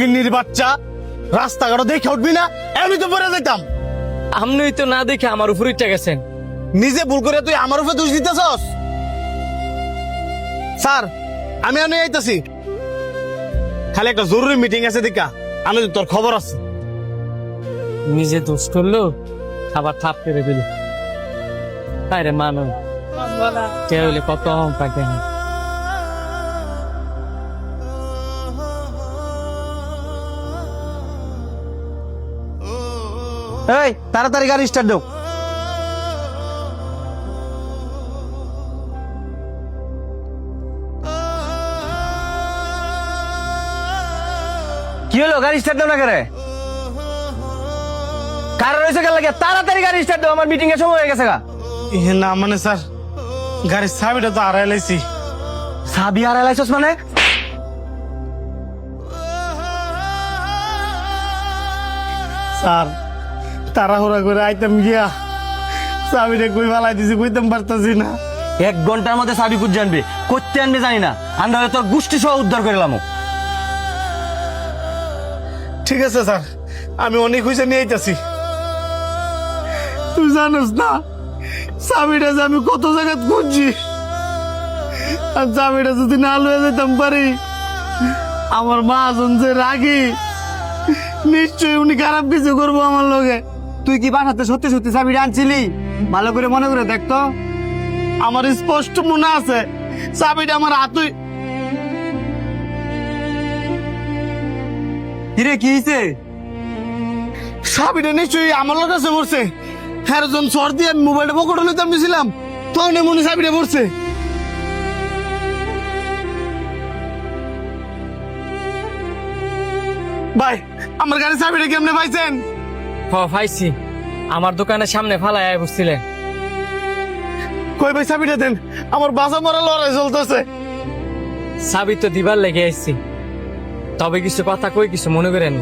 ফকিন্নির বাচ্চা, রাস্তাঘাট দেখে উঠবি না, এমনি তো পরে যাইতাম। আপনি তো না দেখে আমার উপর ইচ্ছা গেছেন। নিজে ভুল করে তুই আমার উপরে দোষ দিতেছস। স্যার, আমি আইতাছি, খালি একটা জরুরি মিটিং আছে দেখা, আমি তো তোর খবর আছে। নিজে দোষ করলো, আবার থাপ করে দিল। তাই রে মানুষ কে হইলে কত অহংকার কেন। এই তাড়াতাড়ি গাড়ি স্টার্ট দাও। কি হলো, গাড়ি স্টার্ট দাও না করে? কার রয়েছে গেল লাগে? তাড়াতাড়ি গাড়ি স্টার্ট দাও, আমার মিটিং এর সময় হয়ে গেছে গা। না মানে স্যার, গাড়ির চাবিটা তো হারাই লাইছি। চাবি হারাই লাইছস মানে? স্যার, তাড়াহুড়া করে আইতাম গিয়া চাবিটা কই ফালাই দিছি, কইতাম পারতাছি না। 1 ঘন্টার মধ্যে চাবি খুঁজে আনবে, করতে আনবে জানি না, আমরা তোর গোষ্ঠী সহ উদ্ধার করলাম। ঠিক আছে স্যার, আমি অনেক হয়েছে নিয়ে আইতাছি। তুই জানোস না চাবিটা যে আমি কত জায়গায় খুঁজছি, আর চাবিটা যদি না লয়ে যেতাম পারি, আমার মা যে রাগি, নিশ্চয়ই উনি খারাপ কিছু করবো আমার লগে। তুই কি বাসাতে সত্যি সত্যি চাবিটা আনছিলি? ভালো করে মনে করে দেখতো। আমার স্পষ্ট মনে আছে চাবিটা আমার হাতই। কিরে কি হয়েছে? চাবিটা নিশ্চয়ই আমার লোক কাছে পড়ছে। হ্যাঁ জন সর দিয়ে আমি মোবাইলটা পকেটে লইতাম নিয়েছিলাম, তখন মনে চাবিটা পড়ছে। ভাই, আমার গাড়ির চাবিটা কেমনে পাইছেন? পাইছি, আমার দোকানের সামনে ফালাই বসছিলেন। কই ভাই চাবিটা দেন, আমার বাসা মরা লড়াই চলতেছে। চাবি তো দিবার লেগে আসছি, তবে কিছু কথা কই কিছু মনে করেন।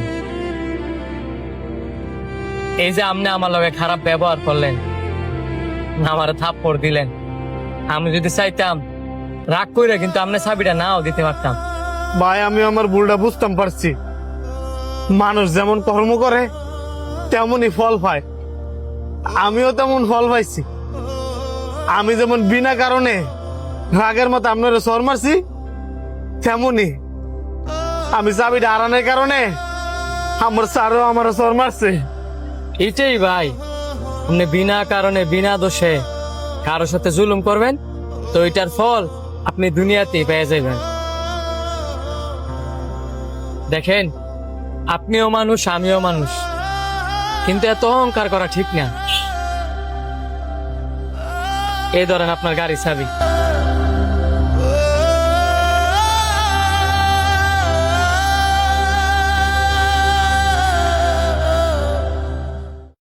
এই যে আপনি আমার লগে খারাপ ব্যবহার করলেন, আমার থাপ্পড় দিলেন, আমি যদি চাইতাম রাগ কইরা কিন্তু আপনি চাবিটা নাও দিতে পারতাম। ভাই, আমি আমার ভুলটা বুঝতাম পারছি। মানুষ যেমন কর্ম করে তেমনই ফল পায়, আমিও তেমন ফল পাইছি। আমি যেমন বিনা কারণে রাগের মতো আপনার সর মারছি, তেমনি আমি চাবিটা হারানোর কারণে আমার স্যারও আমার সর মারছে। এটাই ভাই, আপনি বিনা কারণে বিনা দোষে কারোর সাথে জুলুম করবেন, তো এটার ফল আপনি দুনিয়াতেই পেয়ে যাবেন। দেখেন, আপনিও মানুষ আমিও মানুষ, কিন্তু এত অহংকার করা ঠিক না। এই ধরেন আপনার গাড়ি চাবি।